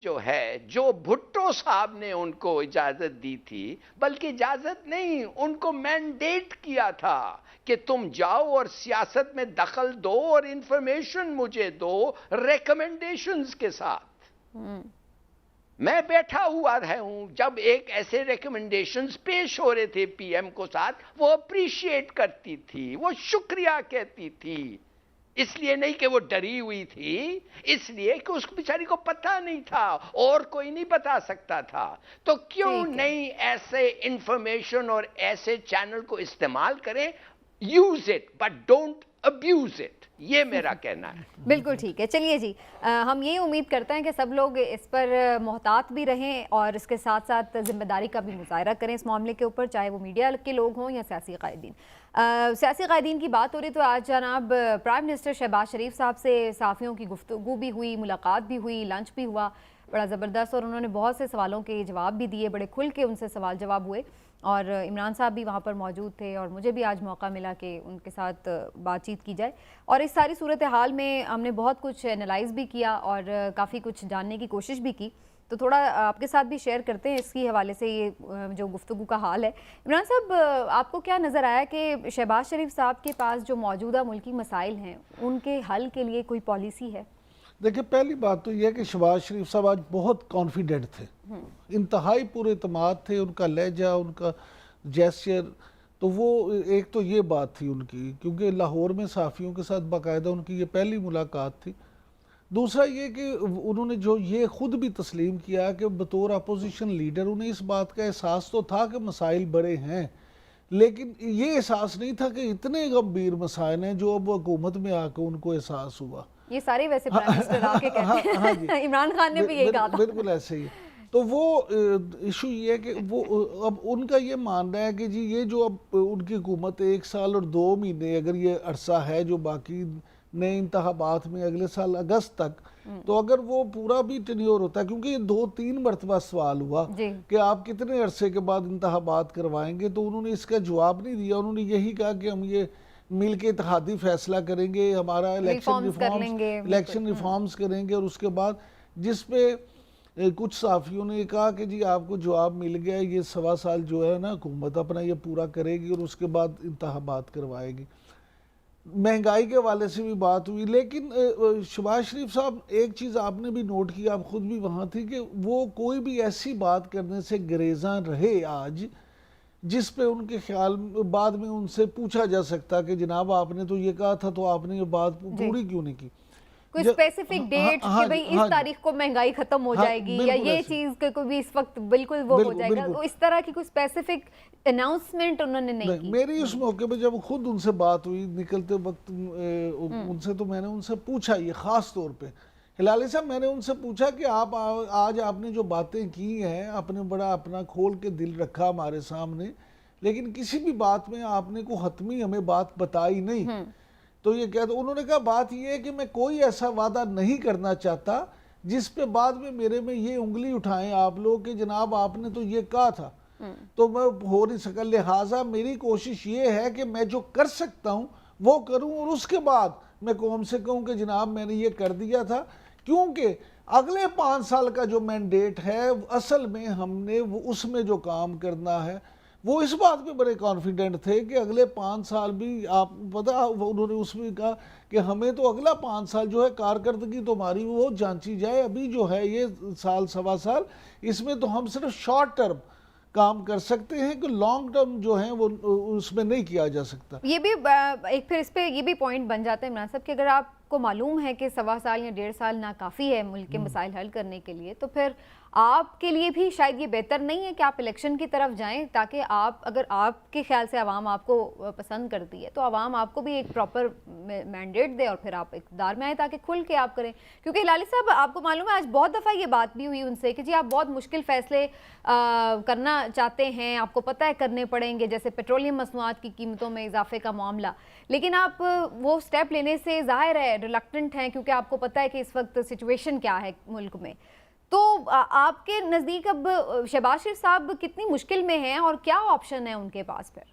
جو بھٹو صاحب نے ان کو اجازت دی تھی، بلکہ اجازت نہیں، ان کو مینڈیٹ کیا تھا کہ تم جاؤ اور سیاست میں دخل دو اور انفارمیشن مجھے دو ریکمنڈیشنز کے ساتھ۔ میں بیٹھا ہوا رہا ہوں جب ایک ایسے ریکمنڈیشنز پیش ہو رہے تھے پی ایم کو ساتھ، وہ اپریشیٹ کرتی تھی، وہ شکریہ کہتی تھی، اس لیے نہیں کہ وہ ڈری ہوئی تھی، اس لیے کہ اس بیچاری کو پتہ نہیں تھا اور کوئی نہیں بتا سکتا تھا۔ تو کیوں نہیں ایسے انفارمیشن اور ایسے چینل کو استعمال کریں؟ Use it but don't abuse it, یہ میرا کہنا ہے۔ بالکل ٹھیک ہے، چلیے جی، ہم یہ امید کرتے ہیں کہ سب لوگ اس پر محتاط بھی رہیں اور اس کے ساتھ ساتھ ذمہ داری کا بھی مظاہرہ کریں اس معاملے کے اوپر، چاہے وہ میڈیا کے لوگ ہوں یا سیاسی قائدین۔ سیاسی قائدین کی بات ہو رہی تو آج جناب پرائم منسٹر شہباز شریف صاحب سے صحافیوں کی گفتگو بھی ہوئی، ملاقات بھی ہوئی، لنچ بھی ہوا بڑا زبردست، اور انہوں نے بہت سے سوالوں کے جواب بھی دیے، بڑے کھل کے ان سے سوال جواب ہوئے، اور عمران صاحب بھی وہاں پر موجود تھے اور مجھے بھی آج موقع ملا کہ ان کے ساتھ بات چیت کی جائے، اور اس ساری صورتحال میں ہم نے بہت کچھ انالائز بھی کیا اور کافی کچھ جاننے کی کوشش بھی کی، تو تھوڑا آپ کے ساتھ بھی شیئر کرتے ہیں اس کی حوالے سے یہ جو گفتگو کا حال ہے۔ عمران صاحب، آپ کو کیا نظر آیا کہ شہباز شریف صاحب کے پاس جو موجودہ ملکی مسائل ہیں ان کے حل کے لیے کوئی پالیسی ہے؟ دیکھیں، پہلی بات تو یہ ہے کہ شہباز شریف صاحب آج بہت کانفیڈنٹ تھے، انتہائی پورے اعتماد تھے، ان کا لہجہ، ان کا جیسچر، تو وہ ایک تو یہ بات تھی ان کی، کیونکہ لاہور میں صحافیوں کے ساتھ باقاعدہ ان کی یہ پہلی ملاقات تھی۔ دوسرا یہ کہ انہوں نے جو یہ خود بھی تسلیم کیا کہ بطور اپوزیشن لیڈر انہیں اس بات کا احساس تو تھا کہ مسائل بڑے ہیں، لیکن یہ احساس نہیں تھا کہ اتنے گمبھیر مسائل ہیں جو اب حکومت میں آ کے ان کو احساس ہوا۔ یہ سارے ویسے پرائم منسٹر آ کے کہتے ہیں، عمران خان نے بھی یہی کہا تھا۔ بالکل ایسے ہی۔ تو وہ ایشو یہ ہے کہ وہ اب ان کا یہ ماننا ہے کہ جی یہ جو اب ان کی حکومت 1 سال اور 2 مہینے اگر یہ عرصہ ہے جو باقی نئے انتخابات میں اگلے سال اگست تک، تو اگر وہ پورا بھی ٹینیور ہوتا ہے، کیونکہ یہ 2-3 مرتبہ سوال ہوا کہ آپ کتنے عرصے کے بعد انتخابات کروائیں گے، تو انہوں نے اس کا جواب نہیں دیا، انہوں نے یہی کہا کہ ہم یہ مل کے اتحادی فیصلہ کریں گے، ہمارا الیکشن ریفارمز کریں گے، اور اس کے بعد جس پہ کچھ صحافیوں نے کہا کہ جی آپ کو جواب مل گیا، یہ 1.25 سال جو ہے نا حکومت اپنا یہ پورا کرے گی اور اس کے بعد انتخابات کروائے گی۔ مہنگائی کے حوالے سے بھی بات ہوئی، لیکن شہباز شریف صاحب ایک چیز آپ نے بھی نوٹ کی، آپ خود بھی وہاں تھی، کہ وہ کوئی بھی ایسی بات کرنے سے گریزاں رہے آج جس پہ ان کے خیال بعد میں ان سے پوچھا جا سکتا کہ جناب آپ نے تو یہ کہا تھا تو آپ نے یہ بات پوری کیوں نہیں کی۔ کوئی اسپیسیفک ڈیٹ کہ بھئی اس تاریخ کو مہنگائی ختم ہو جائے گی، یا یہ چیز کہ کوئی بھی اس وقت بالکل وہ ہو جائے گا، اس طرح کی کوئی اسپیسیفک اناؤنسمنٹ انہوں نے نہیں کی۔ میری اس موقع پہ جب خود ان سے بات ہوئی نکلتے وقت ان سے، تو میں نے ان سے پوچھا یہ خاص طور پہ، ہلالی صاحب میں نے ان سے پوچھا کہ آپ آج آپ نے جو باتیں کی ہیں، آپ نے بڑا اپنا کھول کے دل رکھا ہمارے سامنے، لیکن کسی بھی بات میں آپ نے کوئی حتمی ہمیں بات بتائی نہیں۔ تو یہ کہتے، انہوں نے کہا بات یہ ہے کہ میں کوئی ایسا وعدہ نہیں کرنا چاہتا جس پہ بعد میں میرے میں یہ انگلی اٹھائیں آپ لوگ کہ جناب آپ نے تو یہ کہا تھا، تو میں ہو نہیں سکا، لہٰذا میری کوشش یہ ہے کہ میں جو کر سکتا ہوں وہ کروں، اور اس کے بعد میں قوم سے کہوں کہ جناب میں نے یہ کر دیا تھا، کیونکہ اگلے 5 سال کا جو مینڈیٹ ہے اصل میں ہم نے اس میں جو کام کرنا ہے، وہ اس بات پہ بڑے کانفیڈنٹ تھے کہ اگلے 5 سال بھی آپ پتہ، انہوں نے اس میں کہا کہ ہمیں تو اگلا 5 سال جو ہے کارکردگی تو ہماری وہ جانچی جائے، ابھی جو ہے یہ 1.25 سال اس میں تو ہم صرف شارٹ ٹرم کام کر سکتے ہیں کہ لانگ ٹرم جو ہیں وہ اس میں نہیں کیا جا سکتا۔ یہ بھی ایک پھر اس پہ یہ بھی پوائنٹ بن جاتا ہے عمران صاحب کہ اگر آپ کو معلوم ہے کہ 1.25 سال یا 1.5 سال ناکافی ہے ملک کے مسائل حل کرنے کے لیے، تو پھر آپ کے لیے بھی شاید یہ بہتر نہیں ہے کہ آپ الیکشن کی طرف جائیں، تاکہ اگر آپ کے خیال سے عوام آپ کو پسند کرتی ہے تو عوام آپ کو بھی ایک پراپر مینڈیٹ دے اور پھر آپ اقتدار میں آئیں تاکہ کھل کے آپ کریں۔ کیونکہ لالی صاحب آپ کو معلوم ہے آج بہت دفعہ یہ بات بھی ہوئی ان سے کہ جی آپ بہت مشکل فیصلے کرنا چاہتے ہیں، آپ کو پتہ ہے کرنے پڑیں گے، جیسے پیٹرولیم مصنوعات کی قیمتوں میں اضافے کا معاملہ، لیکن آپ وہ سٹیپ لینے سے ظاہر ہے ریلکٹنٹ ہیں کیونکہ آپ کو پتہ ہے کہ اس وقت سچویشن کیا ہے ملک میں۔ تو آپ کے نزدیک اب شہباز شریف صاحب کتنی مشکل میں ہیں اور کیا آپشن ہے ان کے پاس پھر؟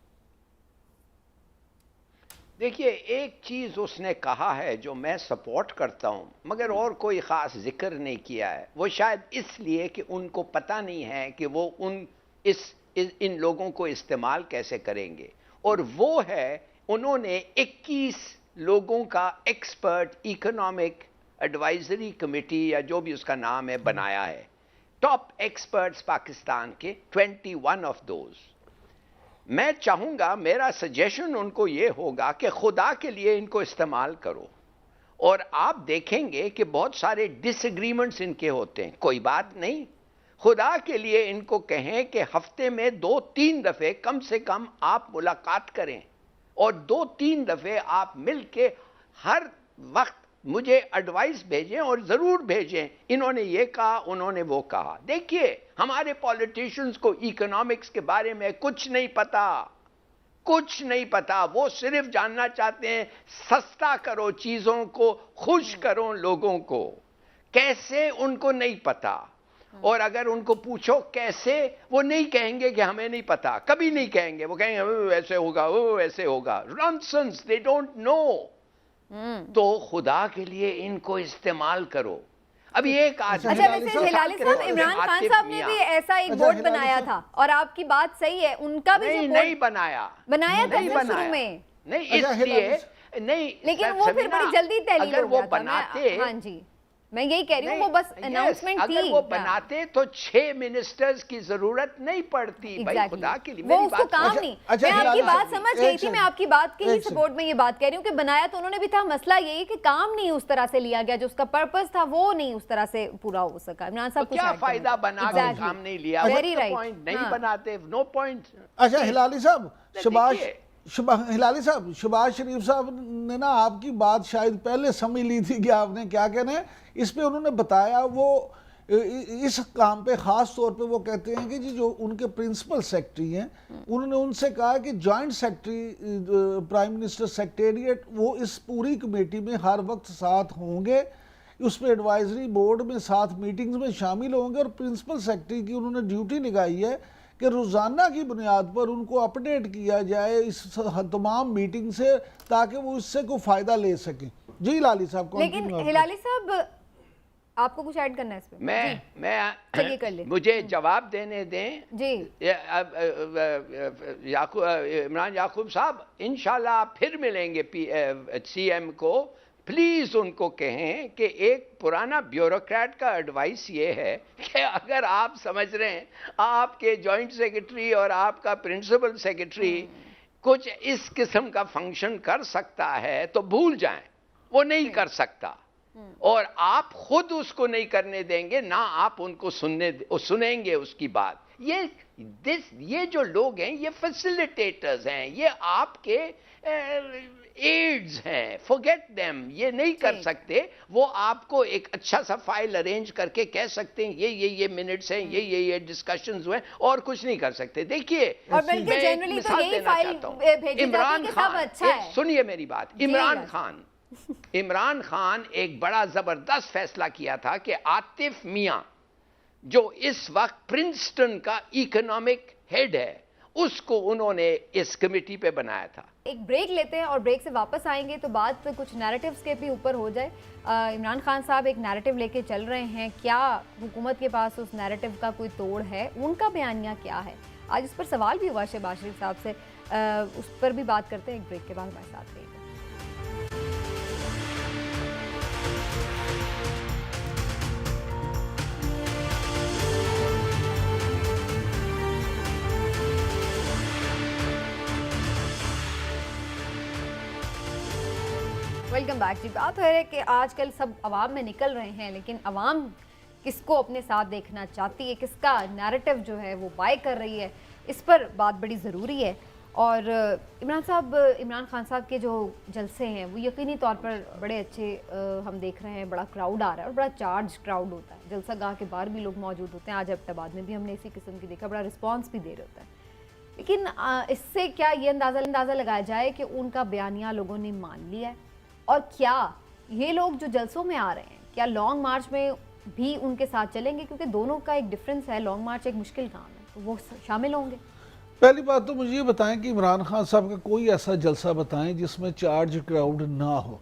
دیکھیے ایک چیز اس نے کہا ہے جو میں سپورٹ کرتا ہوں مگر اور کوئی خاص ذکر نہیں کیا ہے، وہ شاید اس لیے کہ ان کو پتہ نہیں ہے کہ وہ ان لوگوں کو استعمال کیسے کریں گے، اور وہ ہے انہوں نے 21 لوگوں کا ایکسپرٹ اکنامک ایڈوائزری کمیٹی یا جو بھی اس کا نام ہے بنایا ہے، ٹاپ ایکسپرٹس پاکستان کے 21 آف دوز۔ میں چاہوں گا، میرا سجیشن ان کو یہ ہوگا کہ خدا کے لیے ان کو استعمال کرو، اور آپ دیکھیں گے کہ بہت سارے ڈس ایگریمنٹس ان کے ہوتے ہیں، کوئی بات نہیں، خدا کے لیے ان کو کہیں کہ ہفتے میں 2-3 دفعے کم سے کم آپ ملاقات کریں، اور 2-3 دفعے آپ مل کے ہر وقت مجھے ایڈوائس بھیجیں، اور ضرور بھیجیں انہوں نے یہ کہا، انہوں نے وہ کہا۔ دیکھیے ہمارے پولیٹیشنز کو اکنامکس کے بارے میں کچھ نہیں پتا، کچھ نہیں پتا، وہ صرف جاننا چاہتے ہیں سستا کرو چیزوں کو، خوش کرو لوگوں کو، کیسے ان کو نہیں پتا، اور اگر ان کو پوچھو کیسے، وہ نہیں کہیں گے کہ ہمیں نہیں پتا، کبھی نہیں کہیں گے، وہ کہیں گے ایسے ہوگا، وہ ایسے ہوگا، نانسنس، they don't know۔ تو خدا کے لیے ان کو استعمال کرو۔ ابھی ایک آدمی، اچھا ویسے ہلالی صاحب، عمران خان صاحب نے بھی ایسا ایک بورڈ بنایا تھا، اور آپ کی بات صحیح ہے، ان کا بھی نہیں بنایا تھا شروع میں، نہیں، اس لیے نہیں، لیکن وہ پھر بڑی جلدی تحلیل اگر ہو وہ گیا تھا۔ بناتے، ہاں جی میں یہی کہہ رہی ہوں، وہ بس اناؤنسمنٹ تھی، اگر وہ بناتے تو 6 منسٹرز کی ضرورت نہیں پڑتی، بھائی خدا کے لیے، وہ اس کو کام نہیں۔ میں آپ کی بات سمجھ گئی تھی، میں آپ کی بات کے ہی سپورٹ میں یہ بات کہہ رہی ہوں کہ بنایا تو انہوں نے بھی تھا، مسئلہ یہی کہ کام نہیں اس طرح سے لیا گیا، جو اس کا پرپس تھا وہ نہیں اس طرح سے پورا ہو سکا۔ عمران صاحب کیا فائدہ بنا کے کام نہیں لیا، نہیں بناتے، نو پوائنٹ۔ اچھا ہلالی صاحب، ہلالی صاحب، شہباز شریف صاحب نے نا آپ کی بات شاید پہلے سمجھ لی تھی کہ آپ نے کیا کہنا ہے، اس پہ انہوں نے بتایا، وہ اس کام پہ خاص طور پہ وہ کہتے ہیں کہ جی جو ان کے پرنسپل سیکٹری ہیں، انہوں نے ان سے کہا کہ joint secretary prime minister secretariat وہ اس پوری کمیٹی میں ہر وقت ساتھ ہوں گے، اس پہ ایڈوائزری بورڈ میں ساتھ میٹنگز میں شامل ہوں گے، اور پرنسپل سیکٹری کی انہوں نے ڈیوٹی لگائی ہے کہ روزانہ کی بنیاد پر ان کو اپڈیٹ کیا جائے اس تمام میٹنگ سے، تاکہ وہ اس سے کوئی فائدہ لے سکیں۔ جی ہلالی صاحب، لیکن ہلالی صاحب آپ کو کچھ ایڈ کرنا ہے اس پہ؟ مجھے جواب دینے دیں جی عمران یعقوب صاحب، انشاءاللہ آپ پھر ملیں گے سی ایم کو، پلیز ان کو کہیں کہ ایک پرانا بیوروکریٹ کا ایڈوائس یہ ہے کہ اگر آپ سمجھ رہے ہیں آپ کے جوائنٹ سیکرٹری اور آپ کا پرنسپل سیکرٹری کچھ اس قسم کا فنکشن کر سکتا ہے تو بھول جائیں، وہ نہیں کر سکتا، اور آپ خود اس کو نہیں کرنے دیں گے، نہ آپ ان کو سنیں گے اس کی بات۔ یہ جو لوگ ہیں یہ فیسیلیٹیٹرز ہیں، یہ آپ کے ایڈز ہیں، forget them، یہ نہیں کر سکتے، وہ آپ کو ایک اچھا سا فائل ارینج کر کے کہہ سکتے ہیں یہ منٹس ہیں، یہ ڈسکشنز ہوئے، اور کچھ نہیں کر سکتے۔ دیکھیے میں ایک مثال دینا چاہتا ہوں، عمران خان، سنیے میری بات، عمران خان ایک بڑا زبردست فیصلہ کیا تھا کہ عاطف میاں جو اس وقت پرنسٹن کا اکنامک ہیڈ ہے، اس کو انہوں نے اس کمیٹی پہ بنایا تھا۔ ایک بریک لیتے ہیں اور بریک سے واپس آئیں گے تو بات کچھ نیریٹیوز کے بھی اوپر ہو جائے۔ عمران خان صاحب ایک نیریٹیو لے کے چل رہے ہیں، کیا حکومت کے پاس اس نیریٹیو کا کوئی توڑ ہے، ان کا بیانیہ کیا ہے؟ آج اس پر سوال بھی ہوا شہباز شریف صاحب سے، اس پر بھی بات کرتے ہیں ایک بریک کے بعد۔ ہمارے ساتھ رہیے گا۔ Welcome back. جی بات ہے کہ آج کل سب عوام میں نکل رہے ہیں، لیکن عوام کس کو اپنے ساتھ دیکھنا چاہتی ہے، کس کا نیریٹیو جو ہے وہ بائی کر رہی ہے، اس پر بات بڑی ضروری ہے۔ اور عمران خان صاحب کے جو جلسے ہیں وہ یقینی طور پر بڑے اچھے ہم دیکھ رہے ہیں، بڑا کراؤڈ آ رہا ہے اور بڑا چارج کراؤڈ ہوتا ہے، جلسہ گاہ کے باہر بھی لوگ موجود ہوتے ہیں، آج ابٹا آباد میں بھی ہم نے اسی قسم کی دیکھا، بڑا رسپانس بھی دے رہا ہوتا ہے۔ لیکن اس سے کیا یہ اندازہ لگایا جائے کہ ان کا بیانیہ لوگوں نے مان لیا ہے، اور کیا یہ لوگ جو جلسوں میں آ رہے ہیں کیا لانگ مارچ میں بھی ان کے ساتھ چلیں گے؟ کیونکہ دونوں کا ایک ڈفرنس ہے، لانگ مارچ ایک مشکل کام ہے، تو وہ شامل ہوں گے؟ پہلی بات تو مجھے یہ بتائیں کہ عمران خان صاحب کا کوئی ایسا جلسہ بتائیں جس میں چارج کراؤڈ نہ ہو.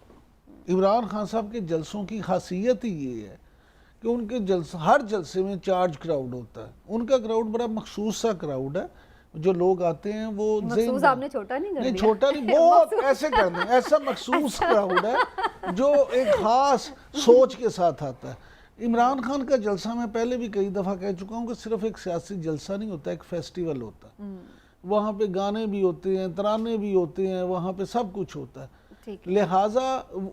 عمران خان صاحب کے جلسوں کی خاصیت ہی یہ ہے کہ ان کے ہر جلسے میں چارج کراؤڈ ہوتا ہے. ان کا کراؤڈ بڑا مخصوص سا کراؤڈ ہے. جو لوگ آتے ہیں وہ مخصوص آپ نے چھوٹا نہیں کر دیا. نہیں چھوٹا نہیں, بہت ایسے کر دیں. ایسا مخصوص کراؤڈ ہے جو ایک خاص سوچ کے ساتھ آتا ہے. عمران خان کا جلسہ میں پہلے بھی کئی دفعہ کہہ چکا ہوں کہ صرف ایک سیاسی جلسہ نہیں ہوتا, ایک فیسٹیول ہوتا ہے. وہاں پہ گانے بھی ہوتے ہیں, ترانے بھی ہوتے ہیں, وہاں پہ سب کچھ ہوتا ہے. لہٰذا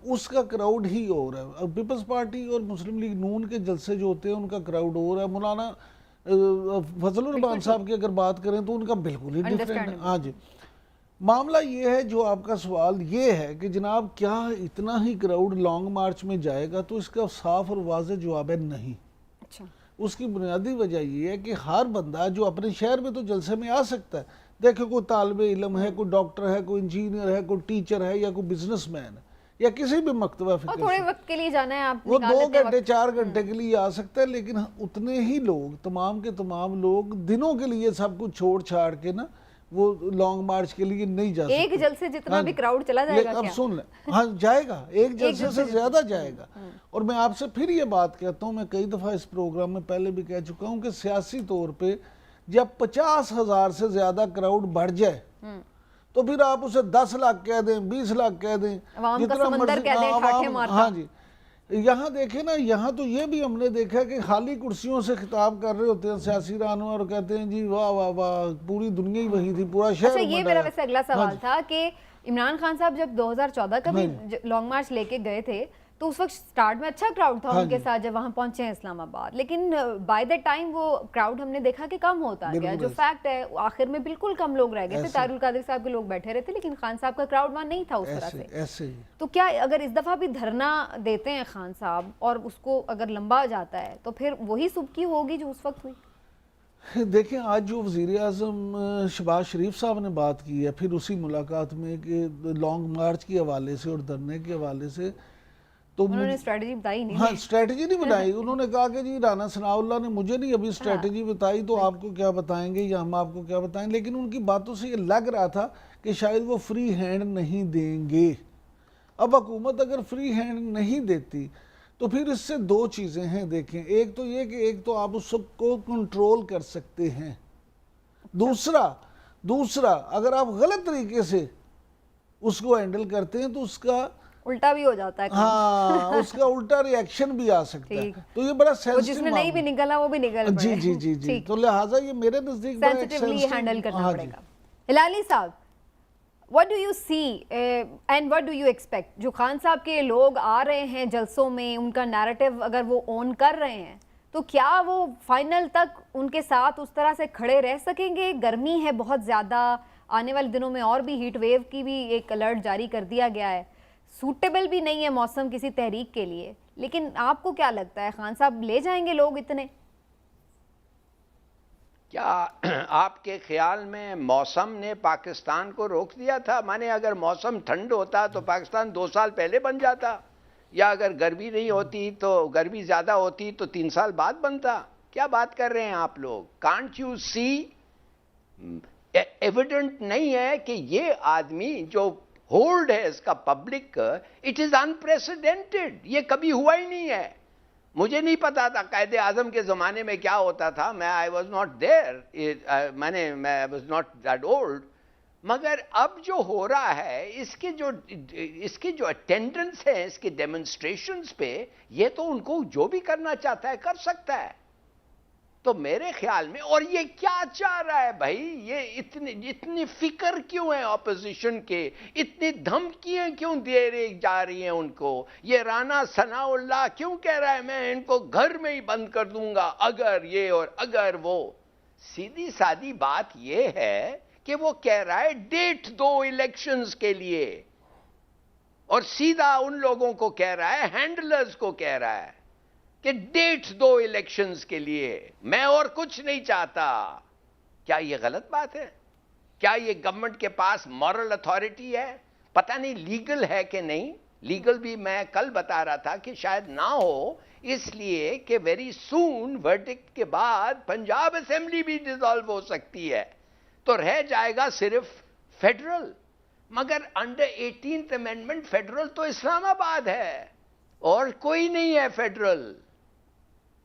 اس کا کراؤڈ ہی اور ہے. پیپلز پارٹی اور مسلم لیگ نون کے جلسے جو ہوتے ہیں ان کا کراؤڈ اور ہے. مولانا فضل الرحمان صاحب کی اگر بات کریں تو ان کا بالکل ہی ڈیفرنٹ ہے. ہاں جی, معاملہ یہ ہے, جو آپ کا سوال یہ ہے کہ جناب کیا اتنا ہی کراؤڈ لانگ مارچ میں جائے گا, تو اس کا صاف اور واضح جواب ہے نہیں. اچھا, اس کی بنیادی وجہ یہ ہے کہ ہر بندہ جو اپنے شہر میں تو جلسے میں آ سکتا ہے. دیکھیں کوئی طالب علم ہے, کوئی ڈاکٹر ہے, کوئی انجینئر ہے, کوئی ٹیچر ہے, یا کوئی بزنس مین ہے, یا کسی بھی مکتبہ فکر سے, تھوڑے وقت کے لیے جانا ہے آپ وہ 2 گھنٹے 4 گھنٹے کے لیے آ سکتا ہے. لیکن اتنے ہی لوگ, تمام کے تمام لوگ دنوں کے لیے سب کچھ چھوڑ چھاڑ کے نا وہ لانگ مارچ کے لیے نہیں جا سکتے. ایک جلسے جتنا بھی کراؤڈ چلا جائے گا, اب سن لیں, ہاں جائے گا, ایک جلسے سے زیادہ جائے گا. اور میں آپ سے پھر یہ بات کہتا ہوں, میں کئی دفعہ اس پروگرام میں پہلے بھی کہہ چکا ہوں کہ سیاسی طور پہ جب 50,000 سے زیادہ کراؤڈ بڑھ جائے تو پھر آپ اسے 10 لاکھ کہہ دیں, 20 لاکھ کہہ دیں, عوام کا سمندر کہہ دیں, ٹھاٹھے مارتا. ہاں جی, یہاں دیکھیں نا, یہاں تو یہ بھی ہم نے دیکھا کہ خالی کرسیوں سے خطاب کر رہے ہوتے ہیں سیاسی رہنما اور کہتے ہیں جی واہ واہ واہ, پوری دنیا ہی وہی تھی, پورا شہر. اچھا, یہ میرا ویسے اگلا سوال تھا کہ عمران خان صاحب جب 2014 کا بھی لانگ مارچ لے کے گئے تھے تو اس وقت سٹارٹ میں اچھا کراؤڈ تھا ان کے ساتھ جب وہاں پہنچے ہیں اسلام آباد, لیکن بائی دا ٹائم وہ کراؤڈ ہم نے دیکھا کہ کم ہوتا گیا. جو فیکٹ ہے آخر میں بالکل کم لوگ رہ گئے تھے. طاہر القادری صاحب کے لوگ بیٹھے رہے تھے, لیکن خان صاحب کا کراؤڈ وہاں نہیں تھا اس طرح سے. تو کیا اگر اس دفعہ بھی دھرنا دیتے ہیں خان صاحب اور اس کو اگر لمبا جاتا ہے تو پھر وہی سبکی ہوگی جو اس وقت ہوئی؟ دیکھیں آج جو وزیر اعظم شہباز شریف صاحب نے بات کی ہے پھر اسی ملاقات میں کہ لانگ مارچ کے حوالے سے اور دھرنے کے حوالے سے, تو انہوں نے اسٹریٹجی بتائی نہیں. ہاں, اسٹریٹجی نہیں بنائی. انہوں نے کہا کہ جی رانا ثناء اللہ نے مجھے نہیں ابھی اسٹریٹجی بتائی, تو آپ کو کیا بتائیں گے یا ہم آپ کو کیا بتائیں. لیکن ان کی باتوں سے یہ لگ رہا تھا کہ شاید وہ فری ہینڈ نہیں دیں گے. اب حکومت اگر فری ہینڈ نہیں دیتی تو پھر اس سے 2 چیزیں ہیں. دیکھیں, ایک تو یہ کہ ایک تو آپ اس کو کنٹرول کر سکتے ہیں. دوسرا اگر آپ غلط طریقے سے اس کو ہینڈل کرتے ہیں تو اس کا الٹا بھی ہو جاتا ہے. ہاں, اس کا الٹا ری ایکشن بھی آ سکتا ہے. تو یہ بڑا سینسٹیو, جس میں نہیں بھی نکلا وہ بھی نکل پڑے. جی, تو لہٰذا یہ میرے نزدیک بڑا سینسٹیولی ہینڈل کرنا پڑے گا. ہلالی صاحب, what do you see and what do you expect? جو خان صاحب کے لوگ آ رہے ہیں جلسوں میں, ان کا نیریٹو اگر وہ اون کر رہے ہیں تو کیا وہ فائنل تک ان کے ساتھ اس طرح سے کھڑے رہ سکیں گے؟ گرمی ہے بہت زیادہ, آنے والے دنوں میں اور بھی ہیٹ ویو کی بھی ایک الرٹ جاری کر دیا گیا ہے. سوٹیبل بھی نہیں ہے موسم کسی تحریک کے لیے, لیکن آپ کو کیا لگتا ہے خان صاحب لے جائیں گے لوگ اتنے؟ کیا آپ کے خیال میں موسم نے پاکستان کو روک دیا تھا؟ مانے اگر موسم ٹھنڈ ہوتا تو پاکستان 2 سال پہلے بن جاتا, یا اگر گرمی نہیں ہوتی تو گرمی زیادہ ہوتی تو 3 سال بعد بنتا. کیا بات کر رہے ہیں آپ لوگ؟ کانٹ یو سی, ایویڈنٹ نہیں ہے کہ یہ آدمی جو ہولڈ ہے اس کا پبلک, اٹ از انپریسیڈنٹڈ. یہ کبھی ہوا ہی نہیں ہے. مجھے نہیں پتا تھا قائد اعظم کے زمانے میں کیا ہوتا تھا, میں آئی واز ناٹ دیر, میں واز ناٹ دیٹ اولڈ. مگر اب جو ہو رہا ہے اس کی جو اٹینڈنس ہے اس کے ڈیمونسٹریشنز پہ, یہ تو ان کو جو بھی کرنا چاہتا ہے کر سکتا ہے. تو میرے خیال میں, اور یہ کیا چاہ رہا ہے بھائی, یہ اتنی فکر کیوں ہے اپوزیشن کے, اتنی دھمکیاں کیوں دے رہی جا رہی ہیں ان کو؟ یہ رانا ثناء اللہ کیوں کہہ رہا ہے میں ان کو گھر میں ہی بند کر دوں گا اگر یہ اور اگر وہ؟ سیدھی سادی بات یہ ہے کہ وہ کہہ رہا ہے ڈیٹ دو الیکشنز کے لیے, اور سیدھا ان لوگوں کو کہہ رہا ہے, ہینڈلرز کو کہہ رہا ہے کہ ڈیٹ دو الیکشنز کے لیے, میں اور کچھ نہیں چاہتا. کیا یہ غلط بات ہے؟ کیا یہ گورنمنٹ کے پاس مورل اتھارٹی ہے؟ پتہ نہیں لیگل ہے کہ نہیں. لیگل بھی میں کل بتا رہا تھا کہ شاید نہ ہو, اس لیے کہ ویری سون ورڈکٹ کے بعد پنجاب اسمبلی بھی ڈیزالو ہو سکتی ہے. تو رہ جائے گا صرف فیڈرل. مگر انڈر 18th امینڈمنٹ فیڈرل تو اسلام آباد ہے اور کوئی نہیں ہے فیڈرل.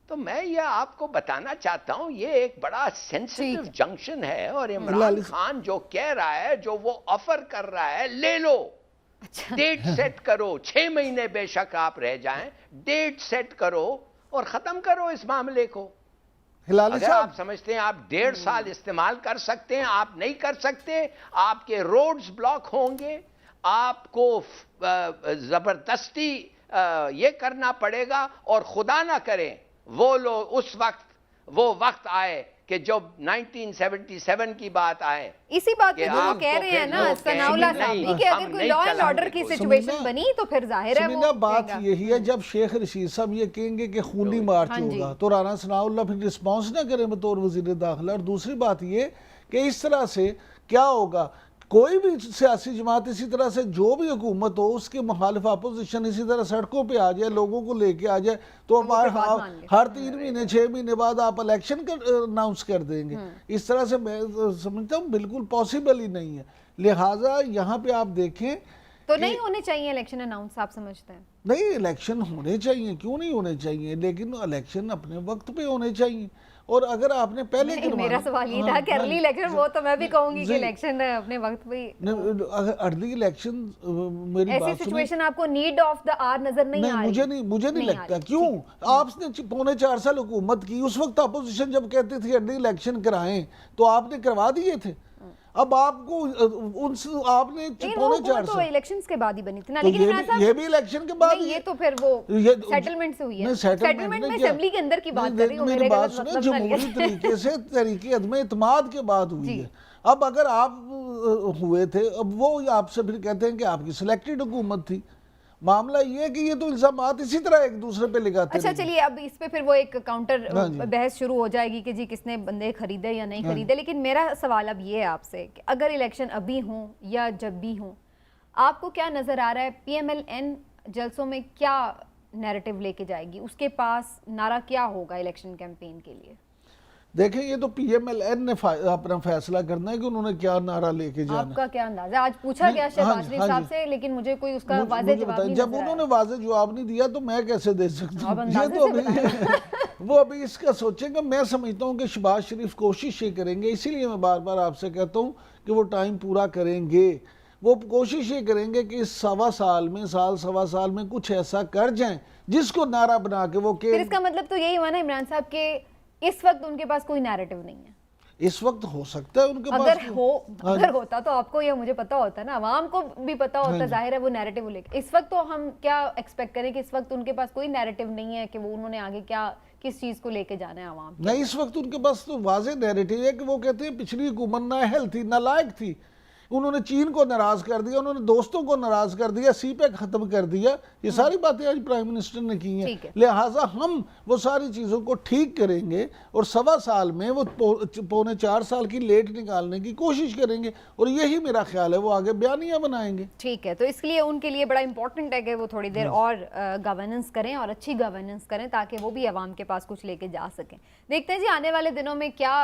تو میں یہ آپ کو بتانا چاہتا ہوں یہ ایک بڑا سینسٹیو جنکشن ہے, اور عمران خان جو کہہ رہا ہے, جو وہ آفر کر رہا ہے, لے لو. ڈیٹ سیٹ کرو, 6 مہینے بے شک آپ رہ جائیں, ڈیٹ سیٹ کرو اور ختم کرو اس معاملے کو. اگر آپ سمجھتے ہیں آپ 1.5 سال استعمال کر سکتے ہیں, آپ نہیں کر سکتے. آپ کے روڈز بلاک ہوں گے, آپ کو زبردستی یہ کرنا پڑے گا, اور خدا نہ کرے وہ لوگ اس وقت وہ وقت آئے کہ جب 1977 کی بات آئے. اسی بات پہ وہ کہہ رہے ہیں نا ثناء اللہ صاحب کہ اگر کوئی لا اینڈ آرڈر کی سچویشن بنی تو پھر ظاہر ہے وہ بات یہی ہے. جب شیخ رشید صاحب یہ کہیں گے کہ خونی مارچ ہوگا تو رانا ثناء اللہ پھر رسپانس نہ کریں بطور وزیر داخلہ. اور دوسری بات یہ کہ اس طرح سے کیا ہوگا, کوئی بھی سیاسی جماعت اسی طرح سے جو بھی حکومت ہو اس کے مخالف اپوزیشن اسی طرح سڑکوں پہ آ جائے, لوگوں کو لے کے آ جائے, تو ہر 3 مہینے 6 مہینے بعد آپ الیکشن اناؤنس کر دیں گے. اس طرح سے میں سمجھتا ہوں بالکل پاسبل ہی نہیں ہے. لہٰذا یہاں پہ آپ دیکھیں تو نہیں ہونے چاہیے الیکشن اناؤنس, آپ سمجھتے ہیں؟ نہیں, الیکشن ہونے چاہیے, کیوں نہیں ہونے چاہیے, لیکن الیکشن اپنے وقت پہ ہونے چاہیے. اور اگر آپ نے پہلے میرا سوال یہ تھا کہ ارلی الیکشن, وہ تو میں بھی کہوں گی کہ الیکشن اپنے وقت پہ. ارلی الیکشن میری بات ایسی سچویشن آپ کو نیڈ آف دا آر نظر نہیں آ رہی؟ مجھے نہیں لگتا. کیوں؟ آپ نے 4.25 سال حکومت کی, اس وقت اپوزیشن جب کہتے تھے ارلی الیکشن کرائیں تو آپ نے کروا دیے تھے. اب آپ کو آپ نے 4.25 تو الیکشنز کے بعد ہی بنی تھی نا, لیکن یہ بھی الیکشن کے بعد, یہ تو پھر وہ سیٹلمنٹ سے ہوئی ہے. سیٹلمنٹ میں اسمبلی کے اندر کی بات کر رہی ہوں, میری بات سنیں, جمہوری طریقے سے تحریک عدم اعتماد کے بعد ہوئی ہے. اب اگر آپ ہوئے تھے, اب وہ آپ سے پھر کہتے ہیں کہ آپ کی سلیکٹڈ حکومت تھی. معاملہ یہ ہے کہ یہ تو الزامات اسی طرح ایک دوسرے پہ لگاتے ہیں. اچھا چلیے, اب اس پہ پھر وہ ایک کاؤنٹر بحث شروع ہو جائے گی کہ جی کس نے بندے خریدے یا نہیں خریدے. لیکن میرا سوال اب یہ ہے آپ سے کہ اگر الیکشن ابھی ہوں یا جب بھی ہوں, آپ کو کیا نظر آ رہا ہے پی ایم ایل این جلسوں میں کیا نیریٹو لے کے جائے گی, اس کے پاس نعرہ کیا ہوگا الیکشن کیمپین کے لیے؟ دیکھیں یہ تو پی ایم ایل این نے اپنا فیصلہ کرنا ہے کہ انہوں نے کیا نعرہ لے کے جانا ہے. آپ کا کیا اندازہ ہے؟ آج پوچھا گیا شہباز شریف صاحب سے, لیکن مجھے کوئی اس کا واضح جواب نہیں. جب انہوں نے واضح جواب نہیں دیا تو میں کیسے دے سکتا ہوں؟ یہ تو وہ ابھی اس کا سوچیں گا. میں سمجھتا ہوں کہ شہباز شریف کوشش یہ کریں گے, اسی لیے میں بار بار آپ سے کہتا ہوں کہ وہ ٹائم پورا کریں گے. وہ کوشش یہ کریں گے کہ اس 1.25 سال میں, 1.25 سال میں کچھ ایسا کر جائیں جس کو نعرہ بنا کے وہ کہ. اس کا مطلب تو یہی ہوا نا عمران صاحب کہ اس وقت ان کے پاس کوئی نیریٹو نہیں ہے. اس وقت ہو سکتا ہے ان کے پاس, اگر ہوتا تو آپ کو یا مجھے پتا ہوتا ہے نا, عوام کو بھی پتا ہوتا, ظاہر ہے وہ نیریٹو لے کے. اس وقت تو ہم کیا ایکسپیکٹ کریں کہ اس وقت ان کے پاس کوئی نیریٹو نہیں ہے کہ وہ انہوں نے آگے کیا کس چیز کو لے کے جانا ہے عوام. نہیں, اس وقت ان کے پاس تو واضح نیریٹو ہے کہ وہ کہتے ہیں پچھلی حکومت نااہل تھی, نالائق تھی, انہوں نے چین کو ناراض کر دیا, انہوں نے دوستوں کو ناراض کر دیا, سی پیک ختم کر دیا. یہ ساری باتیں آج پرائم منسٹر نے کی ہیں. لہٰذا ہم وہ ساری چیزوں کو ٹھیک کریں گے اور 1.25 سال میں وہ 4.25 سال کی لیٹ نکالنے کی کوشش کریں گے, اور یہی میرا خیال ہے وہ آگے بیانیہ بنائیں گے. ٹھیک ہے, تو اس لیے ان کے لیے بڑا امپورٹنٹ ہے کہ وہ تھوڑی دیر اور گورننس کریں, اور اچھی گورننس کریں تاکہ وہ بھی عوام کے پاس کچھ لے کے جا سکیں. دیکھتے ہیں جی آنے والے دنوں میں کیا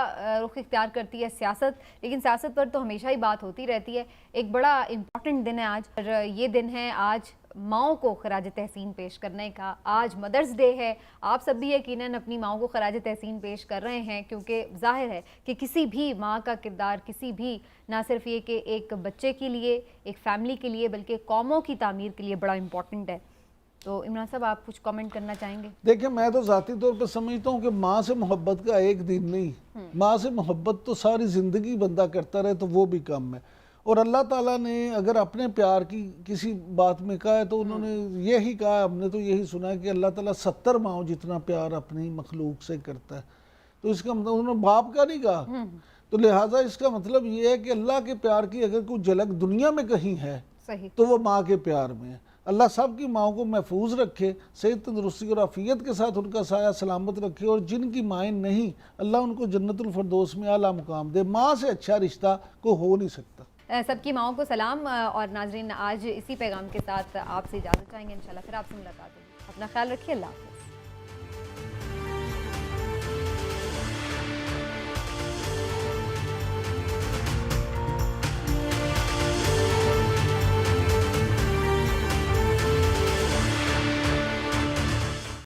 رخ اختیار کرتی ہے سیاست. لیکن سیاست پر تو ہمیشہ ہی بات ہوتی رہتی ہے. ایک بڑا امپورٹنٹ دن ہے آج, اور یہ دن ہے آج ماؤں کو خراج تحسین پیش کرنے کا. آج مدرز ڈے ہے. آپ سب بھی یقیناً اپنی ماؤں کو خراج تحسین پیش کر رہے ہیں, کیونکہ ظاہر ہے کہ کسی بھی ماں کا کردار, کسی بھی نہ صرف یہ کہ ایک بچے کے لیے, ایک فیملی کے لیے, بلکہ قوموں کی تعمیر کے لیے بڑا امپورٹنٹ ہے. تو عمران صاحب آپ کچھ کامنٹ کرنا چاہیں گے؟ دیکھیں میں تو ذاتی طور پہ سمجھتا ہوں کہ ماں سے محبت کا ایک دن نہیں, ماں سے محبت تو ساری زندگی بندہ کرتا رہے تو وہ بھی کم ہے. اور اللہ تعالیٰ نے اگر اپنے پیار کی کسی بات میں کہا ہے تو انہوں نے یہی کہا, ہم نے تو یہی سنا ہے کہ اللہ تعالیٰ 70 ماؤں جتنا پیار اپنی مخلوق سے کرتا ہے. تو اس کا مطلب انہوں نے باپ کا نہیں کہا. تو لہٰذا اس کا مطلب یہ ہے کہ اللہ کے پیار کی اگر کوئی جھلک دنیا میں کہیں ہے تو وہ ماں کے پیار میں ہے. اللہ سب کی ماؤں کو محفوظ رکھے, صحت تندرستی اور عافیت کے ساتھ ان کا سایہ سلامت رکھے, اور جن کی مائیں نہیں اللہ ان کو جنت الفردوس میں اعلیٰ مقام دے. ماں سے اچھا رشتہ کو ہو نہیں سکتا. سب کی ماؤں کو سلام. اور ناظرین آج اسی پیغام کے ساتھ آپ سے اجازت چاہیں گے, انشاءاللہ پھر آپ سے ملاقات ہوگی. اپنا خیال رکھیے, اللہ حافظ.